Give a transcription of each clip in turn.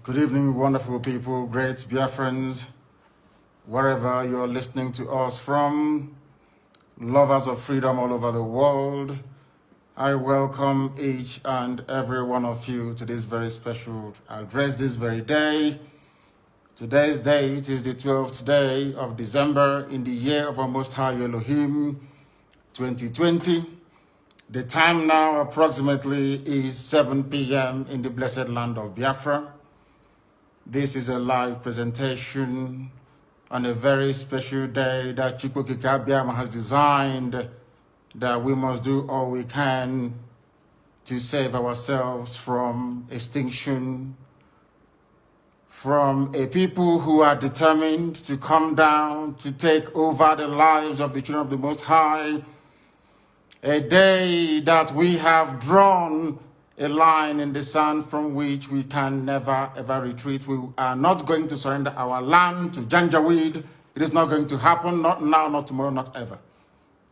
Good evening, wonderful people, great Biafrans, wherever you're listening to us from, lovers of freedom all over the world. I welcome each and every one of you to this very special address this very day. Today's date is the 12th day of December in the year of our Most High Elohim, 2020. The time now approximately is 7 p.m. in the blessed land of Biafra. This is a live presentation on a very special day that Chukwukika has designed, that we must do all we can to save ourselves from extinction, from a people who are determined to come down, to take over the lives of the children of the Most High. A day that we have drawn a line in the sand from which we can never ever retreat. We are not going to surrender our land to Janjaweed. It is not going to happen, not now, not tomorrow, not ever.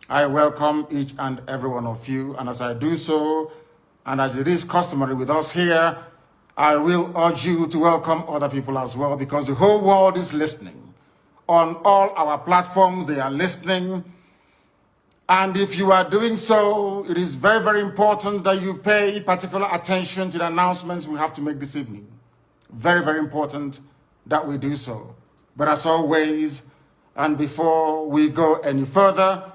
I welcome each and every one of you, and as I do so, and as it is customary with us here, I will urge you to welcome other people as well, because the whole world is listening. On all our platforms, they are listening. And if you are doing so, it is very, very important that you pay particular attention to the announcements we have to make this evening. Very, very important that we do so. But as always, and before we go any further,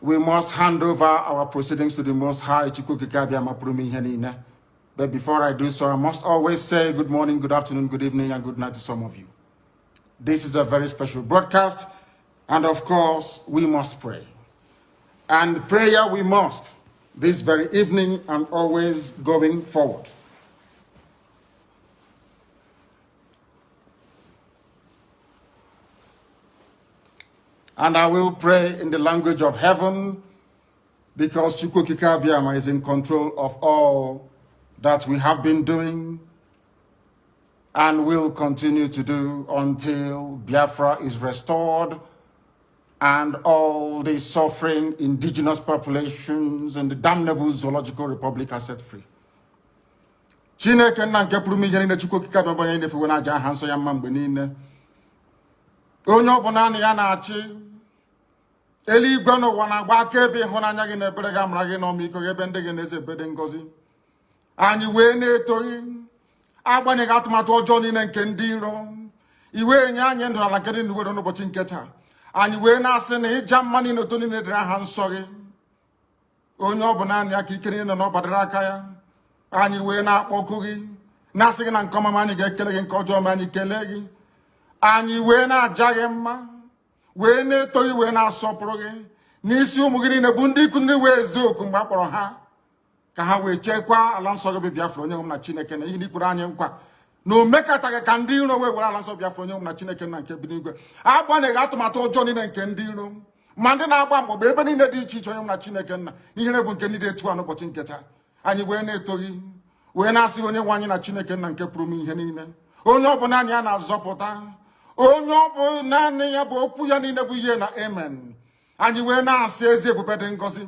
we must hand over our proceedings to the Most High. But before I do so, I must always say good morning, good afternoon, good evening, and good night to some of you. This is a very special broadcast, and of course, we must pray. And prayer we must, this very evening and always going forward. And I will pray in the language of heaven, because Chukwukika Biama is in control of all that we have been doing and will continue to do until Biafra is restored and all the suffering indigenous populations in the damnable zoological republic are set free. Chineke na nke pụrụ ihe niile Chukwukika Biama onye na-efewe n'aja aha nsọ ya mma mgbe niile. Onye ọbụla na ya na-achị eluigwe n'ụwa na-agba akaebe ịhụnanya gị na ebere gị amara gị na ọmịiko gị ebe ndị gị na-eze ebe dị ngọzi. Anyị wee na-etoghị agbanyeghị atụmatụ ọjọọ niile nke ndị iro. Iwe nye anyị ndụ ala nke dị n'uwe n'ụbọchị nke taa. Anyị wee na-asị na ịja mma niile otu niile dịrị aha nsọ gị. Onye ọ bụ naanị aka ike niile na ọ gbadara aka ya. Anyị wee na-akpọku gị na-asị gị na nke ọma anyị ga-ekele gị, nke ọjọọ ma anyị kelee gị. Anyị wee na-aja gị mma, wee na-eto gị, wee na-asọpụrụ gị n'isi ụmụ gị niile bụ ndị ikwu ndị wee ezi oku mgbe a kpọrọ ha ka ha wee chekwaa ala nsọ gị bụ Biafra onye nwe m na Chineke na ihe n'ikwuru anyị nkwa na o mekataghị ka ndị iro wee were ala nsọ Biafra onye nwe m na Chineke na nke bi n'igwe. Agbanyeghị atụmatụ ọjọọ niile nke ndị iro ma ndị na-agba mgbọgba ebe niile dị iche iche onye nwe m na Chineke nna ihere bụ nke ndị dị etu a n'ụbọchị nke taa. Anyị wee na-eto gị, wee na-asị onye nwe anyị na Chineke nna nke pụrụ m ihe niile, onye ọ bụ naanị ya na-azọpụta, onye ọ bụ naanị ya bụ okwu ya niile bụ ihe na amen. Anyị wee na-asị ezi ebube dị ngọzi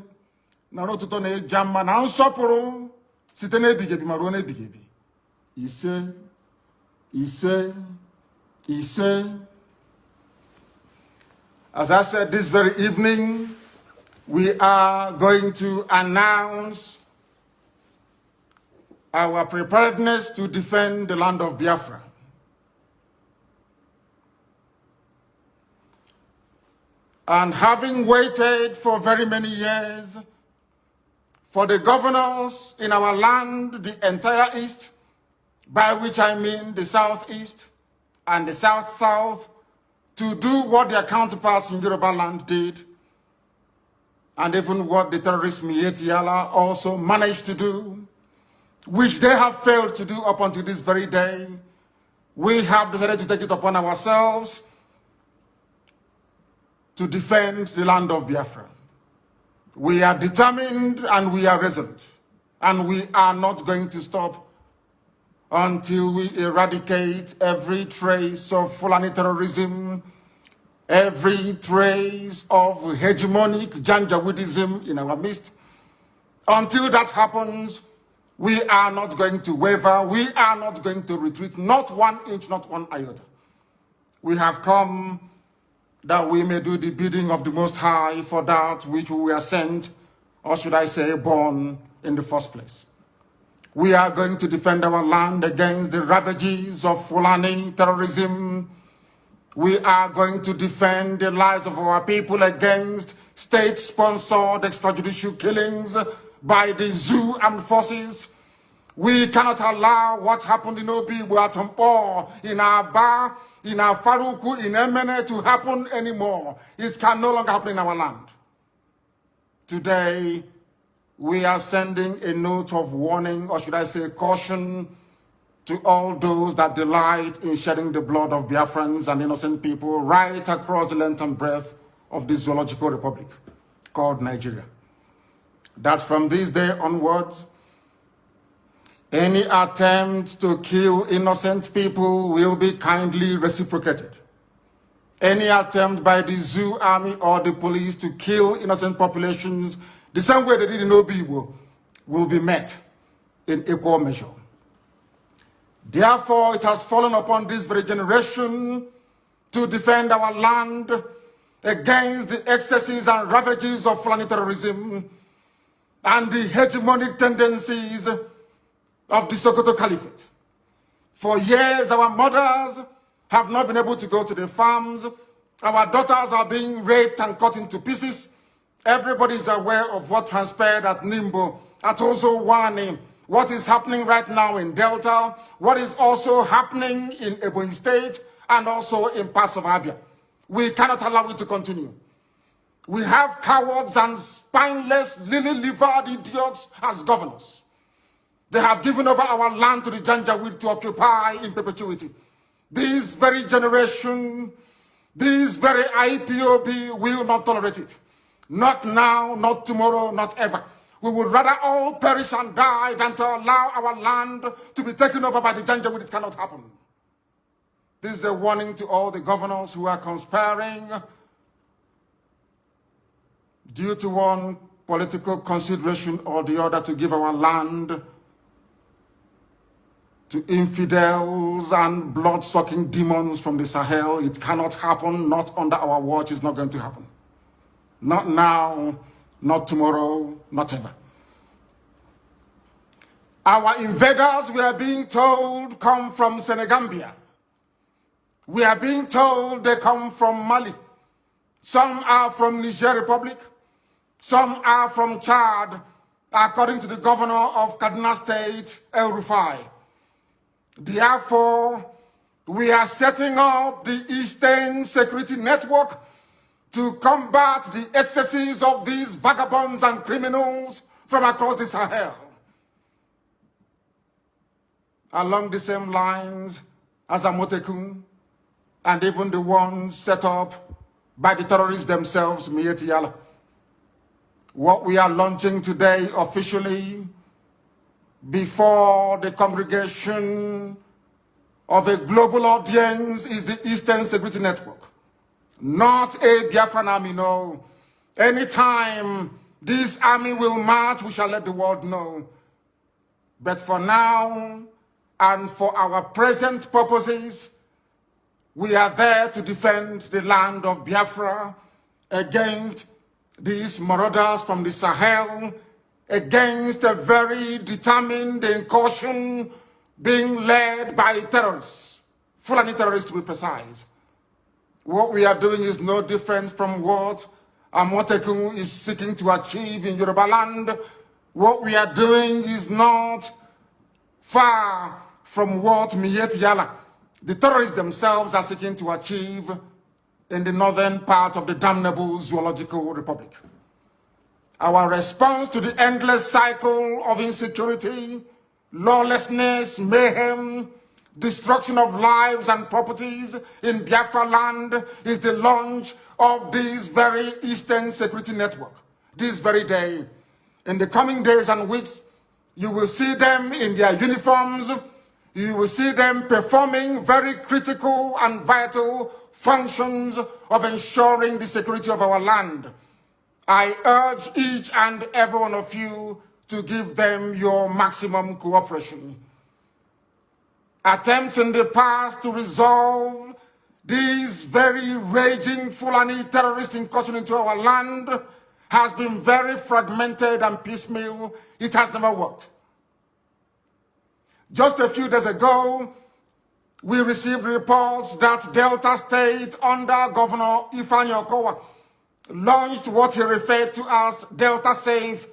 na n'ụtụtụ na ịja mma na nsọpụrụ site n'ebighị ebi ma ruo n'ebighị ebi. Ise ise ise. As I said, this very evening we are going to announce our preparedness to defend the land of Biafra. And having waited for very many years for the governors in our land, the entire East, by which I mean the Southeast and the South-South, to do what their counterparts in Yoruba land did, and even what the terrorist Mietiala also managed to do, which they have failed to do up until this very day, we have decided to take it upon ourselves to defend the land of Biafra. We are determined and we are resolute, and we are not going to stop until we eradicate every trace of Fulani terrorism, every trace of hegemonic Janjaweedism in our midst. Until that happens, We are not going to waver. We are not going to retreat. Not 1 inch, not 1 iota. We have come that we may do the bidding of the Most High for that which we were sent, or should I say born, in the first place. We are going to defend our land against the ravages of Fulani terrorism. We are going to defend the lives of our people against state-sponsored extrajudicial killings by the zoo armed forces. We cannot allow what happened in Obi, Buatompo, in Aba, in Faruku, in Emene to happen anymore. It can no longer happen in our land. Today, we are sending a note of warning, or should I say caution, to all those that delight in shedding the blood of Biafrans and innocent people right across the length and breadth of this zoological republic called Nigeria. That from this day onwards, any attempt to kill innocent people will be kindly reciprocated. Any attempt by the zoo army or the police to kill innocent populations the same way they did in Obibo will be met in equal measure. Therefore, it has fallen upon this very generation to defend our land against the excesses and ravages of Fulani terrorism and the hegemonic tendencies of the Sokoto Caliphate. For years, our mothers have not been able to go to the farms. Our daughters are being raped and cut into pieces. Everybody is aware of what transpired at Nimbo, at Ozowani, what is happening right now in Delta, what is also happening in Ebonyi State, and also in parts of Abia. We cannot allow it to continue. We have cowards and spineless, lily-livered idiots as governors. They have given over our land to the Janjaweed to occupy in perpetuity. This very generation, this very IPOB will not tolerate it. Not now, not tomorrow, not ever. We would rather all perish and die than to allow our land to be taken over by the Janjaweed. It cannot happen. This is a warning to all the governors who are conspiring due to one political consideration or the other to give our land to infidels and blood-sucking demons from the Sahel. It cannot happen, not under our watch. It's not going to happen. Not now, not tomorrow, not ever. Our invaders, we are being told, come from Senegambia. We are being told they come from Mali. Some are from Niger Republic. Some are from Chad, according to the governor of Kaduna State, El Rufai. Therefore, we are setting up the Eastern Security Network to combat the excesses of these vagabonds and criminals from across the Sahel. Along the same lines as Amotekun, and even the ones set up by the terrorists themselves, Mieti Yala. What we are launching today officially before the congregation of a global audience is the Eastern Security Network. Not a Biafran army, no. Anytime this army will march, we shall let the world know. But for now, and for our present purposes, we are there to defend the land of Biafra against these marauders from the Sahel, against a very determined incursion being led by terrorists, Fulani terrorists to be precise. What we are doing is no different from what Amotekun is seeking to achieve in Yoruba land. What we are doing is not far from what Mieti Yala, the terrorists themselves, are seeking to achieve in the northern part of the damnable Zoological Republic. Our response to the endless cycle of insecurity, lawlessness, mayhem, destruction of lives and properties in Biafra land is the launch of this very Eastern Security Network. This very day, in the coming days and weeks, you will see them in their uniforms. You will see them performing very critical and vital functions of ensuring the security of our land. I urge each and every one of you to give them your maximum cooperation. Attempts in the past to resolve this very raging Fulani terrorist incursion into our land has been very fragmented and piecemeal. It has never worked. Just a few days ago, we received reports that Delta State under Governor Ifeanyi Okowa launched what he referred to as Delta Safe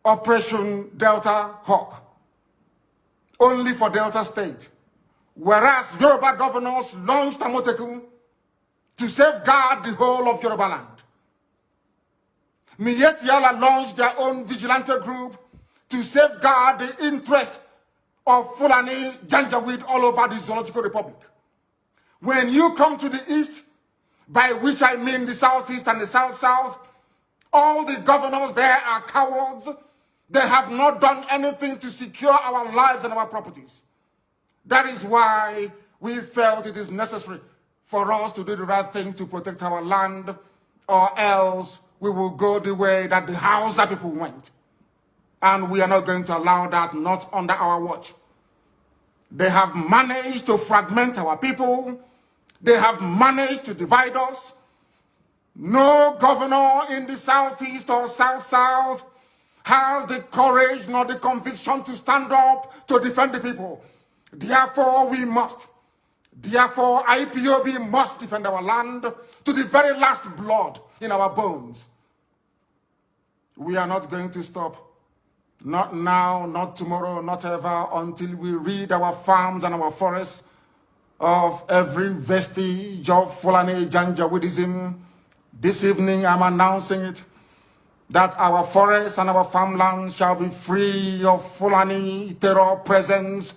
Operation Delta Hawk, only for Delta State. Whereas Yoruba governors launched Amotekun to safeguard the whole of Yoruba land. Miyetti Yala launched their own vigilante group to safeguard the interest of Fulani Janjaweed all over the Zoological Republic. When you come to the east, by which I mean the southeast and the south-south, all the governors there are cowards. They have not done anything to secure our lives and our properties. That is why we felt it is necessary for us to do the right thing to protect our land, or else we will go the way that the Hausa people went. And we are not going to allow that, not under our watch. They have managed to fragment our people. They have managed to divide us. No governor in the southeast or south-south has the courage nor the conviction to stand up to defend the people. Therefore, we must. Therefore, IPOB must defend our land to the very last blood in our bones. We are not going to stop. Not now, not tomorrow, not ever, until we rid our farms and our forests of every vestige of Fulani Janjaweedism. This evening, I'm announcing it, that our forests and our farmlands shall be free of Fulani terror presence.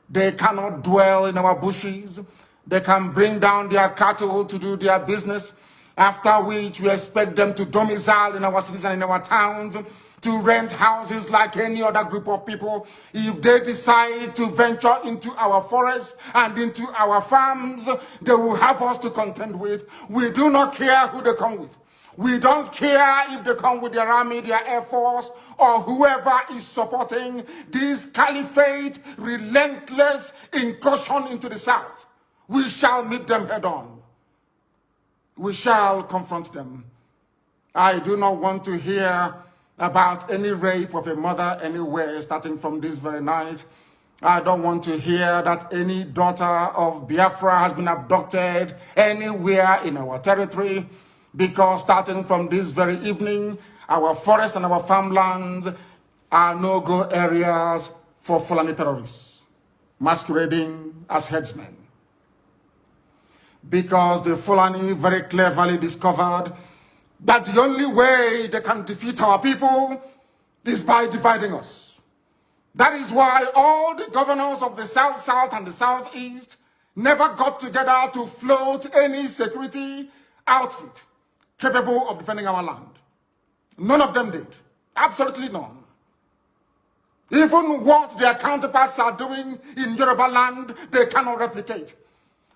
They cannot dwell in our bushes. They can bring down their cattle to do their business, after which we expect them to domicile in our cities and in our towns, to rent houses like any other group of people. If they decide to venture into our forests and into our farms, they will have us to contend with. We do not care who they come with. We don't care if they come with their army, their air force, or whoever is supporting this caliphate relentless incursion into the south. We shall meet them head on. We shall confront them. I do not want to hear about any rape of a mother anywhere starting from this very night. I don't want to hear that any daughter of Biafra has been abducted anywhere in our territory, because starting from this very evening, our forests and our farmlands are no-go areas for Fulani terrorists masquerading as headsmen. Because the Fulani very cleverly discovered that the only way they can defeat our people is by dividing us. That is why all the governors of the South-South and the Southeast never got together to float any security outfit capable of defending our land. None of them did. Absolutely none. Even what their counterparts are doing in Yoruba land, they cannot replicate.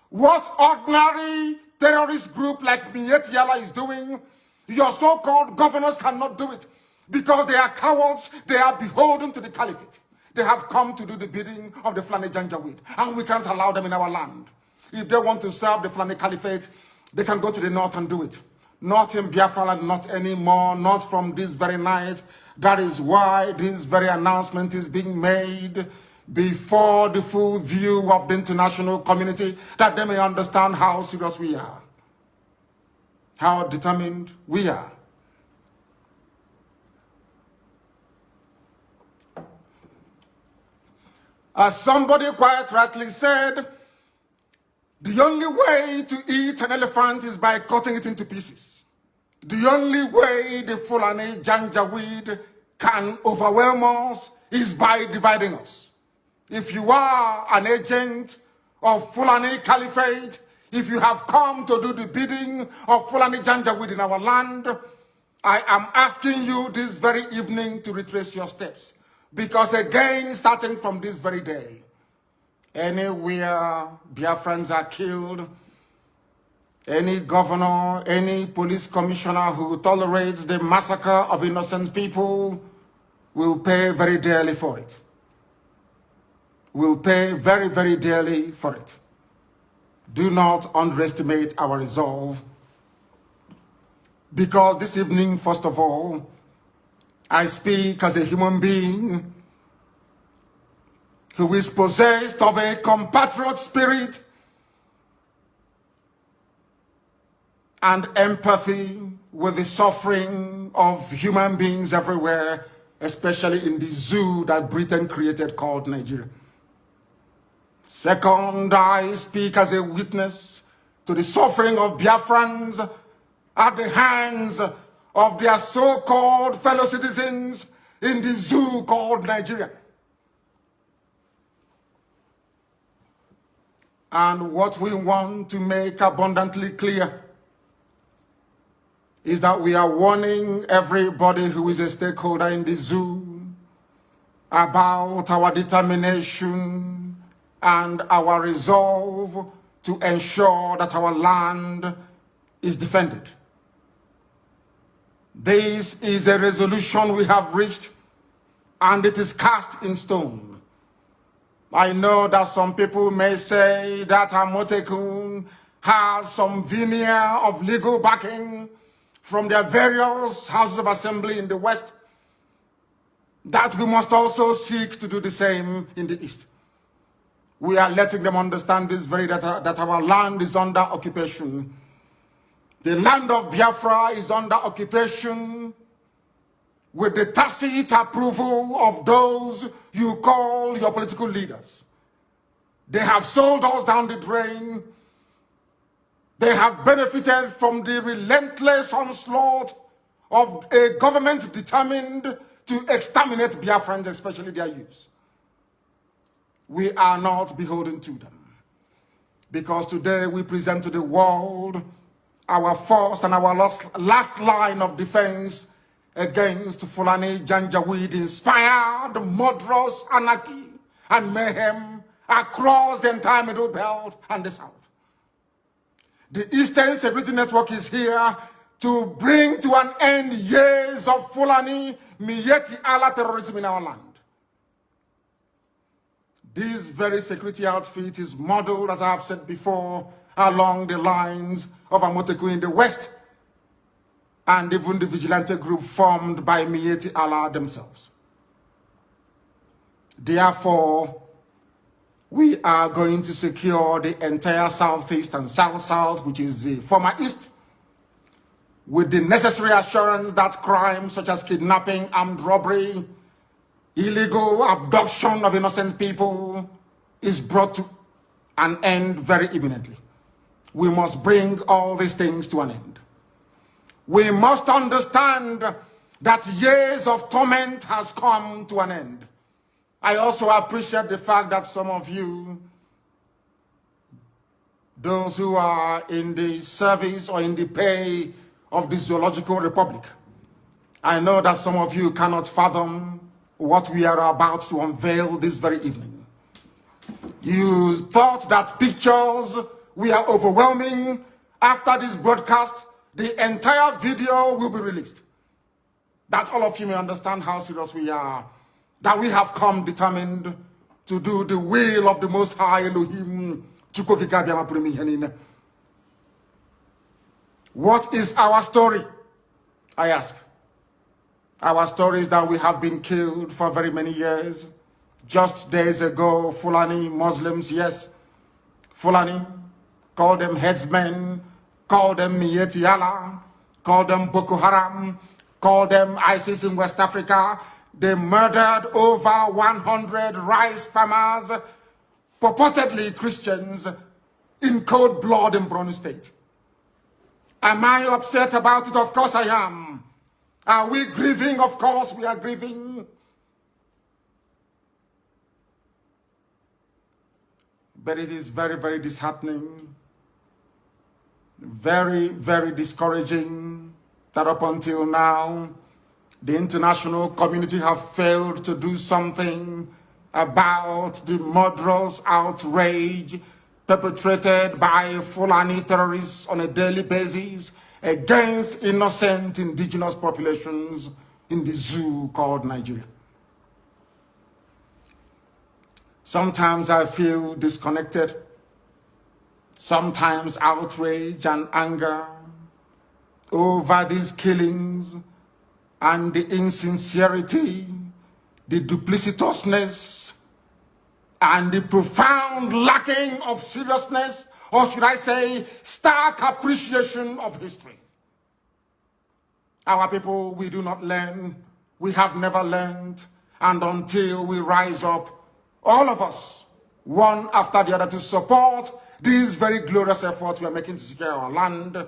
What ordinary terrorist group like Miyetti Yala is doing, your so-called governors cannot do it, because they are cowards. They are beholden to the caliphate. They have come to do the bidding of the Fulani Janjaweed, and we can't allow them in our land. If they want to serve the Fulani caliphate, they can go to the north and do it. Not in Biafra land, not anymore, not from this very night. That is why this very announcement is being made before the full view of the international community, that they may understand how serious we are, how determined we are. As somebody quite rightly said, the only way to eat an elephant is by cutting it into pieces. The only way the Fulani Janjaweed can overwhelm us is by dividing us. If you are an agent of Fulani Caliphate, if you have come to do the bidding of Fulani Janjaweed in our land, I am asking you this very evening to retrace your steps. Because again, starting from this very day, anywhere Biafrans are killed, any governor, any police commissioner who tolerates the massacre of innocent people will pay very dearly for it. Will pay very, very dearly for it. Do not underestimate our resolve. Because this evening, first of all, I speak as a human being who is possessed of a compatriot spirit and empathy with the suffering of human beings everywhere, especially in the zoo that Britain created called Nigeria. Second, I speak as a witness to the suffering of Biafrans at the hands of their so-called fellow citizens in the zoo called Nigeria. And what we want to make abundantly clear is that we are warning everybody who is a stakeholder in the zoo about our determination and our resolve to ensure that our land is defended. This is a resolution we have reached, and it is cast in stone. I know that some people may say that Amotekun has some veneer of legal backing from their various houses of assembly in the West, that we must also seek to do the same in the East. We are letting them understand this very that our land is under occupation. The land of Biafra is under occupation with the tacit approval of those you call your political leaders. They have sold us down the drain. They have benefited from the relentless onslaught of a government determined to exterminate Biafrans, especially their youths. We are not beholden to them, because today we present to the world our first and our last line of defense against Fulani Janjaweed-inspired murderous anarchy and mayhem across the entire Middle Belt and the South. The Eastern Security Network is here to bring to an end years of Fulani Miyetti Allah terrorism in our land. This very security outfit is modeled, as I have said before, along the lines of Amotekun in the West, and even the vigilante group formed by Miyetti Allah themselves. Therefore, we are going to secure the entire Southeast and South-South, which is the former East, with the necessary assurance that crimes such as kidnapping, armed robbery, illegal abduction of innocent people is brought to an end very imminently. We must bring all these things to an end. We must understand that years of torment has come to an end. I also appreciate the fact that some of you, those who are in the service or in the pay of the Zoological Republic, I know that some of you cannot fathom what we are about to unveil this very evening. You thought that pictures were overwhelming. After this broadcast, the entire video will be released. That all of you may understand how serious we are, that we have come determined to do the will of the Most High Elohim. What is our story? I ask. Our story is that we have been killed for very many years. Just days ago, Fulani Muslims, yes, Fulani, call them headsmen, call them Miyetti Allah, call them Boko Haram, call them ISIS in West Africa. They murdered over 100 rice farmers, purportedly Christians, in cold blood in Borno State. Am I upset about it? Of course I am. Are we grieving? Of course we are grieving. But it is very, very disheartening, very, very discouraging that up until now, the international community have failed to do something about the murderous outrage perpetrated by Fulani terrorists on a daily basis against innocent indigenous populations in the zoo called Nigeria. Sometimes I feel disconnected. Sometimes outrage and anger over these killings and the insincerity, the duplicitousness, and the profound lacking of seriousness, or should I say, stark appreciation of history. Our people, we do not learn. We have never learned. And until we rise up, all of us, one after the other, to support these very glorious efforts we are making to secure our land,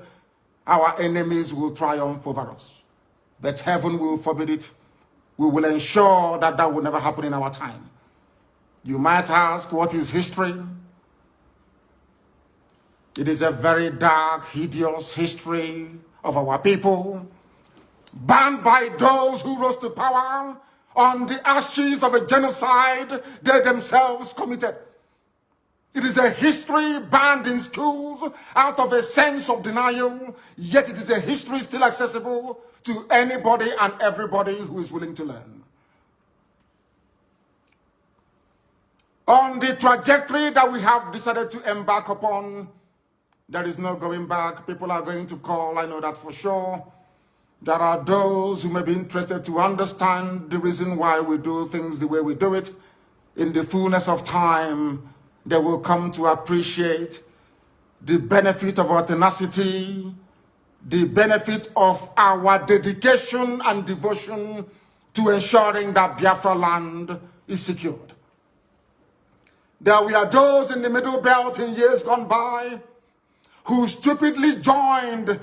our enemies will triumph over us. But heaven will forbid it. We will ensure that that will never happen in our time. You might ask, what is history? It is a very dark, hideous history of our people, banned by those who rose to power on the ashes of a genocide they themselves committed. It is a history banned in schools out of a sense of denial, yet it is a history still accessible to anybody and everybody who is willing to learn. On the trajectory that we have decided to embark upon, there is no going back. People are going to call, I know that for sure. There are those who may be interested to understand the reason why we do things the way we do it. In the fullness of time, they will come to appreciate the benefit of our tenacity, the benefit of our dedication and devotion to ensuring that Biafra land is secured. There were those in the Middle Belt in years gone by who stupidly joined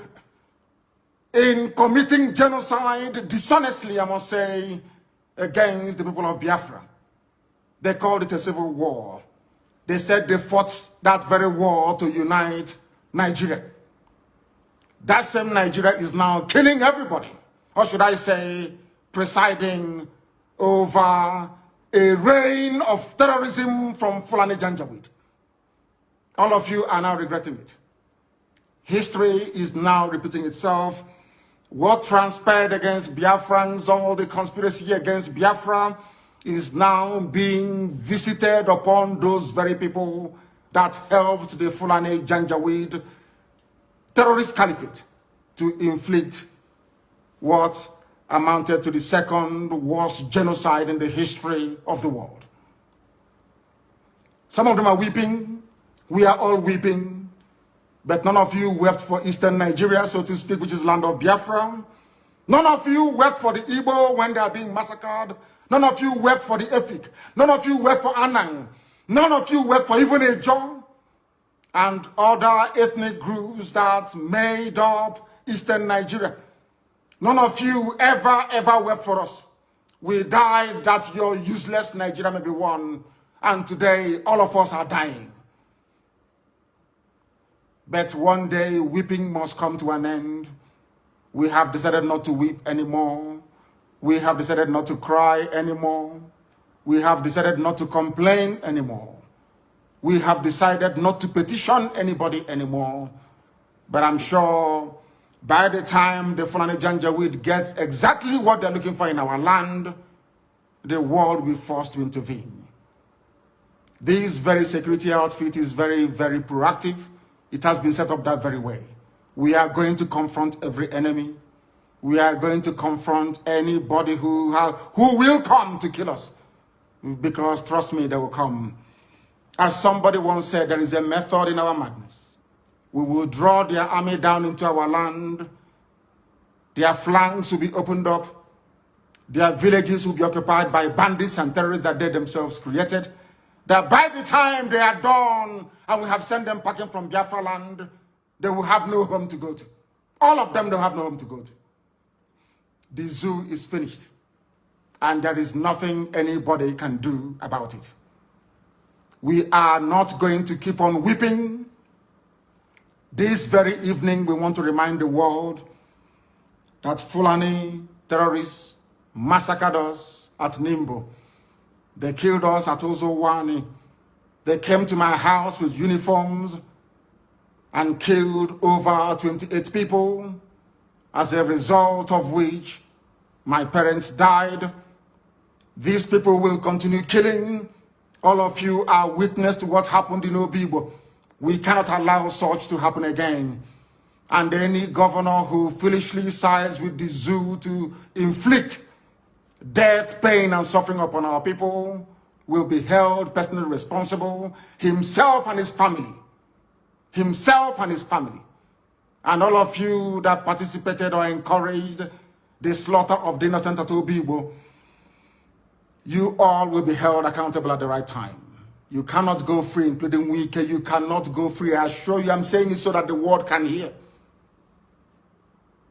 in committing genocide, dishonestly, I must say, against the people of Biafra. They called it a civil war. They said they fought that very war to unite Nigeria. That same Nigeria is now killing everybody. Or should I say, presiding over a reign of terrorism from Fulani Janjaweed. All of you are now regretting it. History is now repeating itself. What transpired against Biafrans, all the conspiracy against Biafra, is now being visited upon those very people that helped the Fulani Janjaweed terrorist caliphate to inflict what amounted to the second worst genocide in the history of the world. Some of them are weeping. We are all weeping. But none of you wept for Eastern Nigeria, so to speak, which is land of Biafra. None of you wept for the Igbo when they are being massacred. None of you wept for the Efik. None of you wept for Anang. None of you wept for even Ejo and other ethnic groups that made up Eastern Nigeria. None of you ever wept for us. We died that your useless Nigeria may be won. And today, all of us are dying. But one day, weeping must come to an end. We have decided not to weep anymore. We have decided not to cry anymore. We have decided not to complain anymore. We have decided not to petition anybody anymore. But I'm sure by the time the Fulani Janjaweed gets exactly what they're looking for in our land, the world will be forced to intervene. This very security outfit is very proactive. It has been set up that very way. We are going to confront every enemy. We are going to confront anybody who will come to kill us. Because trust me, they will come. As somebody once said, there is a method in our madness. We will draw their army down into our land. Their flanks will be opened up. Their villages will be occupied by bandits and terrorists that they themselves created. That by the time they are done and we have sent them packing from Biafra land, they will have no home to go to. All of them don't have no home to go to. The zoo is finished. And there is nothing anybody can do about it. We are not going to keep on weeping. This very evening, we want to remind the world that Fulani terrorists massacred us at Nimbo. They killed us at Ozowani. They came to my house with uniforms and killed over 28 people, as a result of which my parents died. These people will continue killing All of you are witness to what happened in Obibo. We cannot allow such to happen again. And any governor who foolishly sides with the zoo to inflict death, pain, and suffering upon our people will be held personally responsible, himself and his family. Himself and his family. And all of you that participated or encouraged the slaughter of the innocent at Obibo, you all will be held accountable at the right time. You cannot go free, including Wike. You cannot go free. I assure you, I'm saying it so that the world can hear.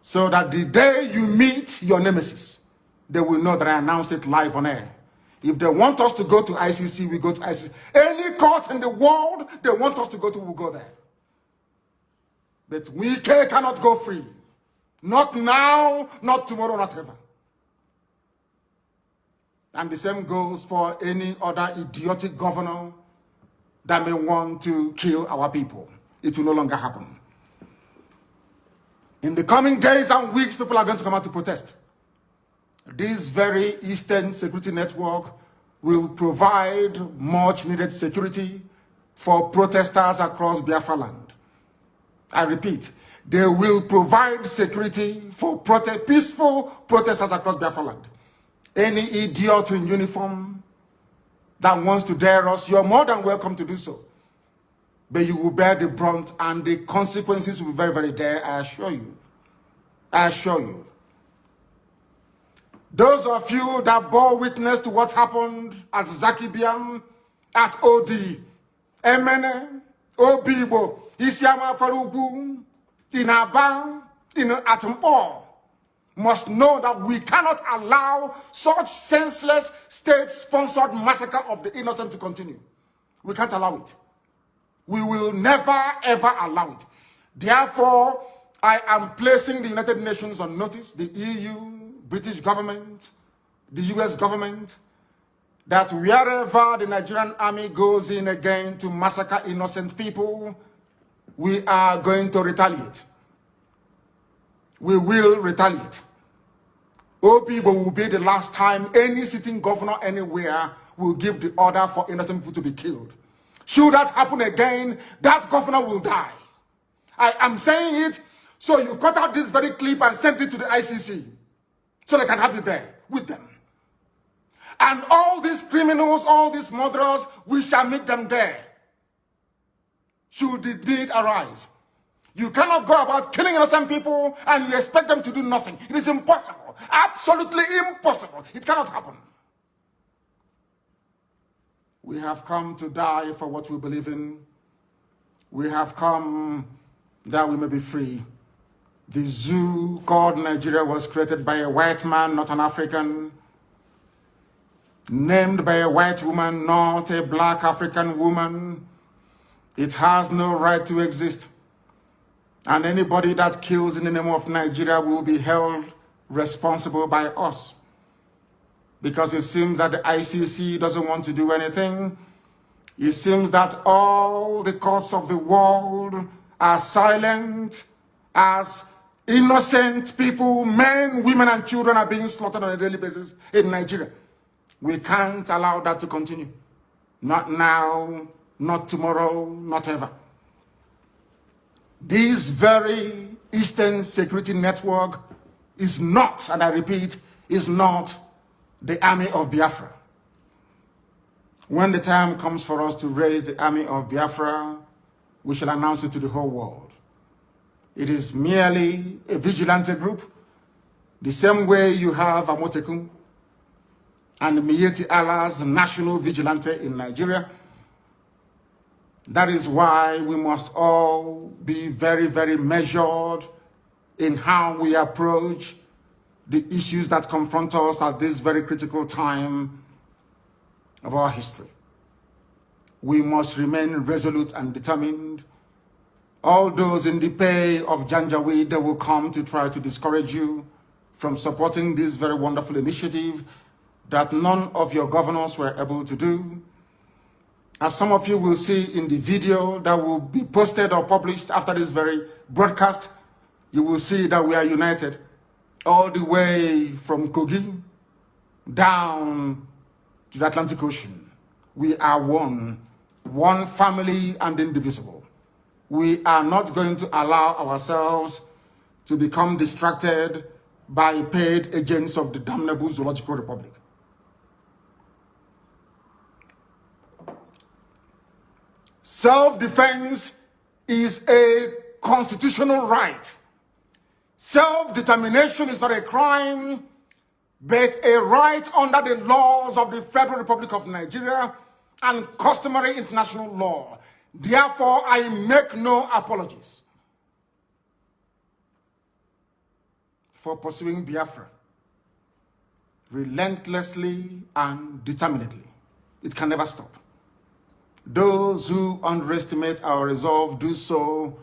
So that the day you meet your nemesis, they will know that I announced it live on air. If they want us to go to ICC, we go to ICC. Any court in the world they want us to go to, we'll go there. But Wike cannot go free. Not now, not tomorrow, not ever. And the same goes for any other idiotic governor that may want to kill our people. It will no longer happen. In the coming days and weeks, people are going to come out to protest. This very Eastern Security Network will provide much needed security for protesters across Biafra land. I repeat, they will provide security for peaceful protesters across Biafra land. Any idiot in uniform that wants to dare us, you're more than welcome to do so. But you will bear the brunt and the consequences will be very, very dire, I assure you. I assure you. Those of you that bore witness to what happened at Zakibiam, at OD, Emene, Obibo, Isiama Farugu, in Aba, in Atumpo, must know that we cannot allow such senseless state-sponsored massacre of the innocent to continue. We can't allow it. We will never, ever allow it. Therefore, I am placing the United Nations on notice, the EU, British government, the US government, that wherever the Nigerian army goes in again to massacre innocent people, we are going to retaliate. We will retaliate. Obibo will be the last time any sitting governor anywhere will give the order for innocent people to be killed. Should that happen again, that governor will die. I am saying it, so you cut out this very clip and send it to the ICC, so they can have it there with them. And all these criminals, all these murderers, we shall meet them there. Should the need arise. You cannot go about killing innocent people and you expect them to do nothing. It is impossible. Absolutely impossible. It cannot happen. We have come to die for what we believe in. We have come that we may be free. The zoo called Nigeria was created by a white man, not an African. Named by a white woman, not a black African woman. It has no right to exist. And anybody that kills in the name of Nigeria will be held responsible by us. Because it seems that the ICC doesn't want to do anything. It seems that all the courts of the world are silent as innocent people, men, women, and children are being slaughtered on a daily basis in Nigeria. We can't allow that to continue. Not now, not tomorrow, not ever. This very Eastern Security Network is not, and I repeat, is not the army of Biafra. When the time comes for us to raise the army of Biafra, we shall announce it to the whole world. It is merely a vigilante group, the same way you have Amotekun and Miyetti Allah's national vigilante in Nigeria. That is why we must all be very, very measured in how we approach the issues that confront us at this very critical time of our history. We must remain resolute and determined. All those in the pay of Janjaweed, they will come to try to discourage you from supporting this very wonderful initiative that none of your governors were able to do. As some of you will see in the video that will be posted or published after this very broadcast, you will see that we are united all the way from Kogi down to the Atlantic Ocean. We are one family and indivisible. We are not going to allow ourselves to become distracted by paid agents of the damnable Zoological Republic. Self-defense is a constitutional right. Self-determination is not a crime, but a right under the laws of the Federal Republic of Nigeria and customary international law. Therefore, I make no apologies for pursuing Biafra relentlessly and determinedly. It can never stop. Those who underestimate our resolve do so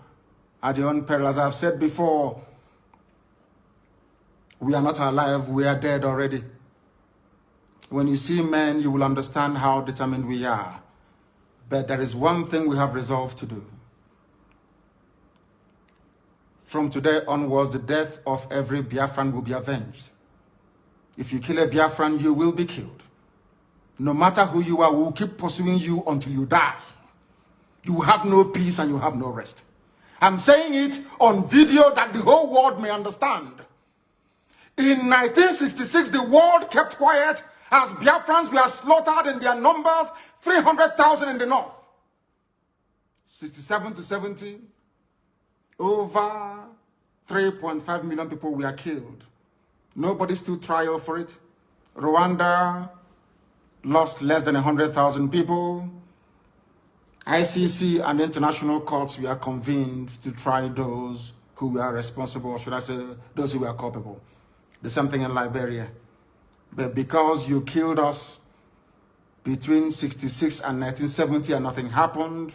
at their own peril. As I've said before, we are not alive, we are dead already. When you see men, you will understand how determined we are. But there is one thing we have resolved to do. From today onwards, the death of every Biafran will be avenged. If you kill a Biafran, you will be killed. No matter who you are, we will keep pursuing you until you die. You have no peace and you have no rest. I'm saying it on video that the whole world may understand. In 1966, the world kept quiet as Biafrans were slaughtered in their numbers, 300,000 in the north. 67 to 70, over 3.5 million people were killed. Nobody stood trial for it. Rwanda lost less than 100,000 people. ICC and international courts were convened to try those who were responsible, or should I say, those who were culpable. The same thing in Liberia. But because you killed us between 66 and 1970 and nothing happened,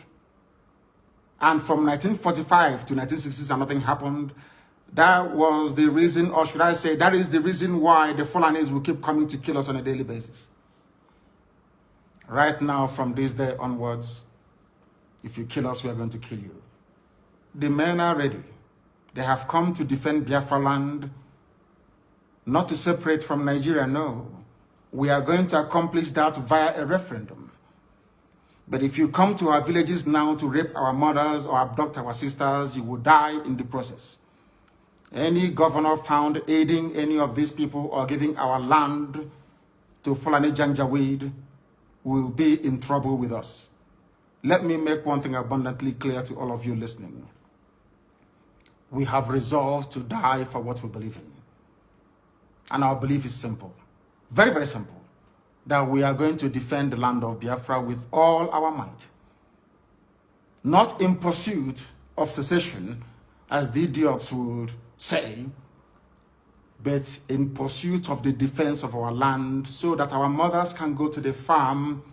and from 1945 to 1966 and nothing happened, that was the reason, or should I say, that is the reason why the Fulanis will keep coming to kill us on a daily basis. Right now, from this day onwards, if you kill us, we are going to kill you. The men are ready. They have come to defend Biafra land, not to separate from Nigeria, no. We are going to accomplish that via a referendum. But if you come to our villages now to rape our mothers or abduct our sisters, you will die in the process. Any governor found aiding any of these people or giving our land to Fulani Janjaweed will be in trouble with us. Let me make one thing abundantly clear to all of you listening. We have resolved to die for what we believe in. And our belief is simple, very, very simple, that we are going to defend the land of Biafra with all our might. Not in pursuit of secession, as the idiots would say, but in pursuit of the defense of our land so that our mothers can go to the farm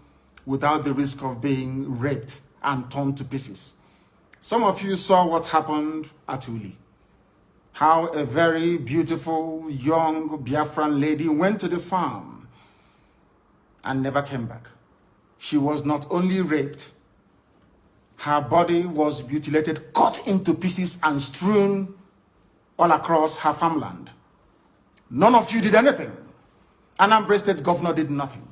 without the risk of being raped and torn to pieces. Some of you saw what happened at Uli. How a very beautiful young Biafran lady went to the farm and never came back. She was not only raped, her body was mutilated, cut into pieces and strewn all across her farmland. None of you did anything. Nnamdi State Governor did nothing.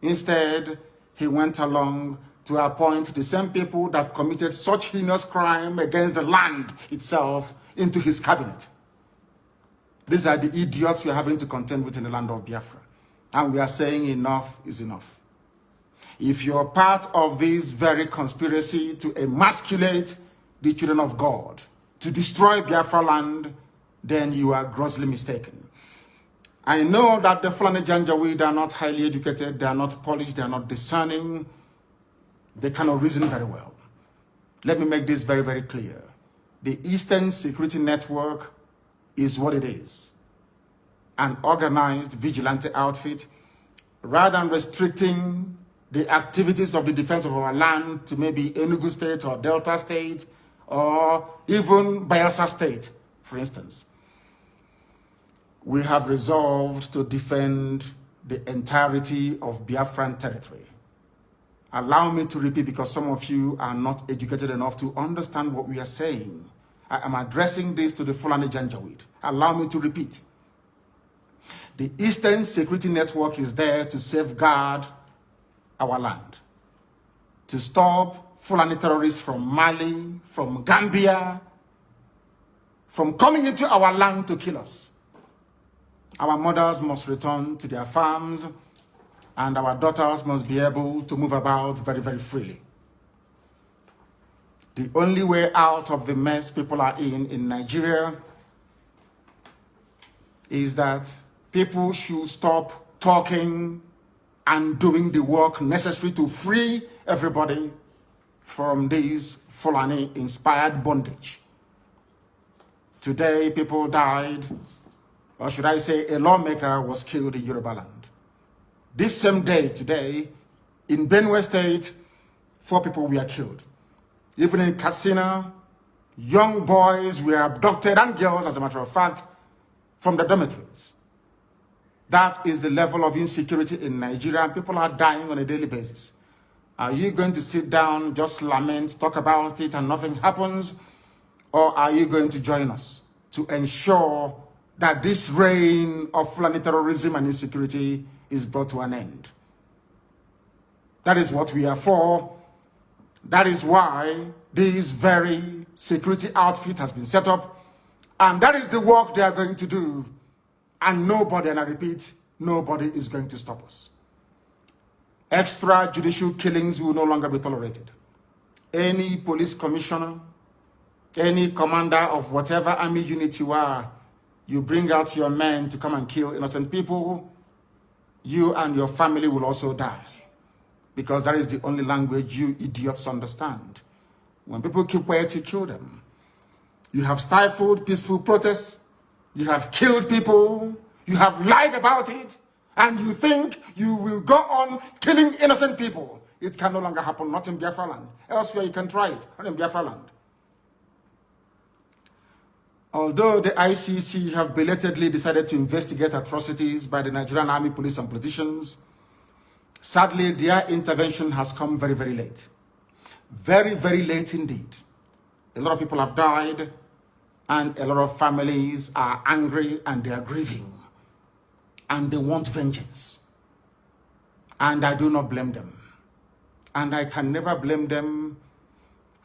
Instead, he went along to appoint the same people that committed such heinous crime against the land itself into his cabinet. These are the idiots we are having to contend with in the land of Biafra. And we are saying enough is enough. If you're part of this very conspiracy to emasculate the children of God, to destroy Biafra land, then you are grossly mistaken. I know that the Fulani Janjaweed are not highly educated, they are not polished, they are not discerning, they cannot reason very well. Let me make this very, very clear. The Eastern Security Network is what it is. An organized vigilante outfit, rather than restricting the activities of the defense of our land to maybe Enugu State or Delta State or even Bayelsa State, for instance. We have resolved to defend the entirety of Biafran territory. Allow me to repeat, because some of you are not educated enough to understand what we are saying. I am addressing this to the Fulani Janjaweed. Allow me to repeat. The Eastern Security Network is there to safeguard our land, to stop Fulani terrorists from Mali, from Gambia, from coming into our land to kill us. Our mothers must return to their farms, and our daughters must be able to move about very, very freely. The only way out of the mess people are in Nigeria is that people should stop talking and doing the work necessary to free everybody from this Fulani-inspired bondage. Today, people died, or should I say a lawmaker was killed in Yoruba land. This same day, today, in Benue State, 4 people were killed. Even in Katsina, young boys were abducted, and girls, as a matter of fact, from the dormitories. That is the level of insecurity in Nigeria, and people are dying on a daily basis. Are you going to sit down, just lament, talk about it, and nothing happens? Or are you going to join us to ensure that this reign of Fulani terrorism and insecurity is brought to an end? That is what we are for. That is why this very security outfit has been set up. And that is the work they are going to do. And nobody, and I repeat, nobody is going to stop us. Extrajudicial killings will no longer be tolerated. Any police commissioner, any commander of whatever army unit you are, you bring out your men to come and kill innocent people, you and your family will also die. Because that is the only language you idiots understand. When people keep quiet, you kill them. You have stifled peaceful protests. You have killed people. You have lied about it. And you think you will go on killing innocent people. It can no longer happen, not in Biafra land. Elsewhere you can try it, not in Biafra land. Although the ICC have belatedly decided to investigate atrocities by the Nigerian Army, police, and politicians, sadly, their intervention has come very, very late. Very, very late indeed. A lot of people have died, and a lot of families are angry and they are grieving. And they want vengeance. And I do not blame them. And I can never blame them,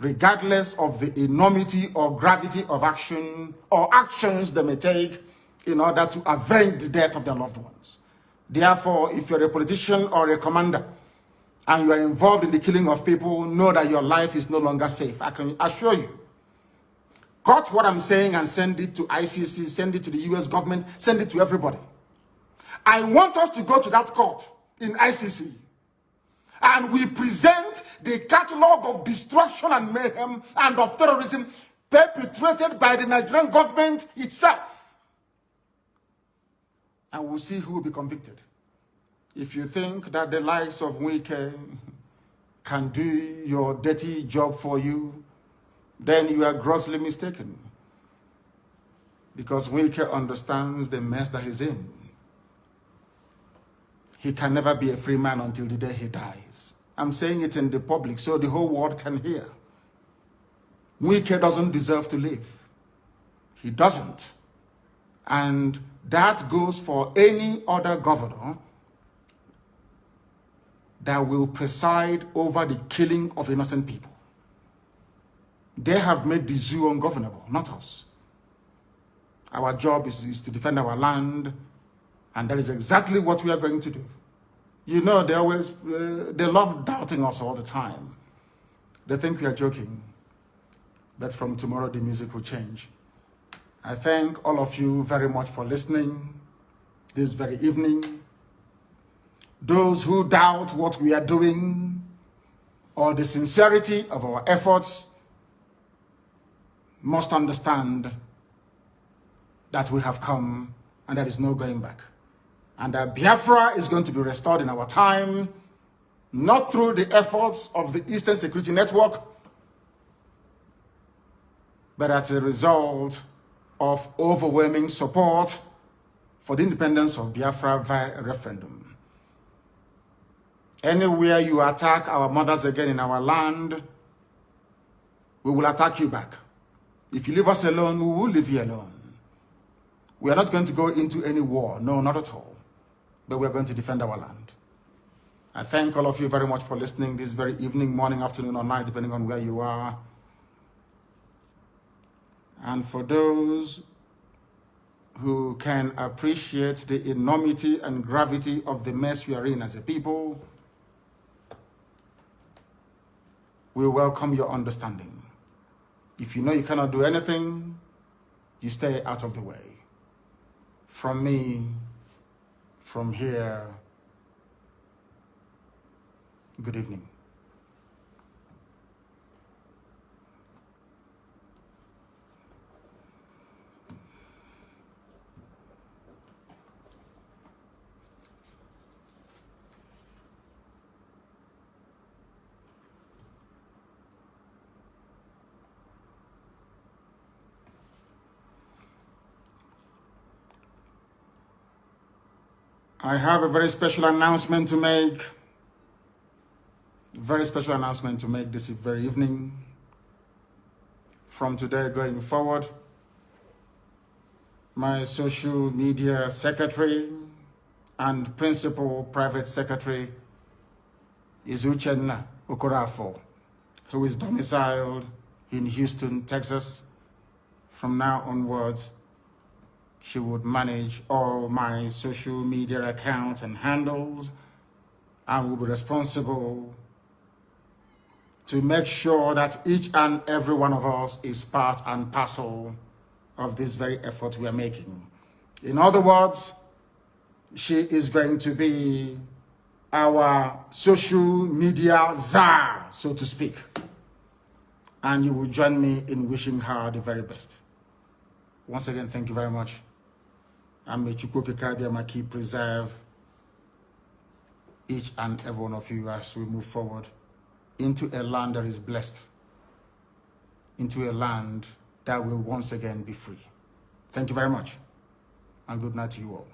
regardless of the enormity or gravity of action or actions they may take in order to avenge the death of their loved ones. Therefore, if you're a politician or a commander and you are involved in the killing of people, know that your life is no longer safe. I can assure you. Cut what I'm saying and send it to ICC, send it to the US government, send it to everybody. I want us to go to that court in ICC and we present the catalog of destruction and mayhem and of terrorism perpetrated by the Nigerian government itself. And we'll see who will be convicted. If you think that the likes of Wike can do your dirty job for you, then you are grossly mistaken. Because Wike understands the mess that he's in. He can never be a free man until the day he dies. I'm saying it in the public so the whole world can hear. Wike doesn't deserve to live. He doesn't. And that goes for any other governor that will preside over the killing of innocent people. They have made the zoo ungovernable, not us. Our job is to defend our land, and that is exactly what we are going to do. You know, they love doubting us all the time. They think we are joking. But from tomorrow, the music will change. I thank all of you very much for listening this very evening. Those who doubt what we are doing or the sincerity of our efforts must understand that we have come and there is no going back. And that Biafra is going to be restored in our time, not through the efforts of the Eastern Security Network, but as a result of overwhelming support for the independence of Biafra via a referendum. Anywhere you attack our mothers again in our land, we will attack you back. If you leave us alone, we will leave you alone. We are not going to go into any war. No, not at all. But we are going to defend our land. I thank all of you very much for listening this very evening, morning, afternoon, or night, depending on where you are. And for those who can appreciate the enormity and gravity of the mess we are in as a people, we welcome your understanding. If you know you cannot do anything, you stay out of the way. From me, from here, good evening. I have a very special announcement to make. Very special announcement to make this very evening. From today going forward, my social media secretary and principal private secretary is Uchenna Okorafo, who is domiciled in Houston, Texas. From now onwards, she would manage all my social media accounts and handles and will be responsible to make sure that each and every one of us is part and parcel of this very effort we are making. In other words, she is going to be our social media czar, so to speak. And you will join me in wishing her the very best. Once again, thank you very much. And may Chukwokekadiamaki preserve each and every one of you as we move forward into a land that is blessed, into a land that will once again be free. Thank you very much, and good night to you all.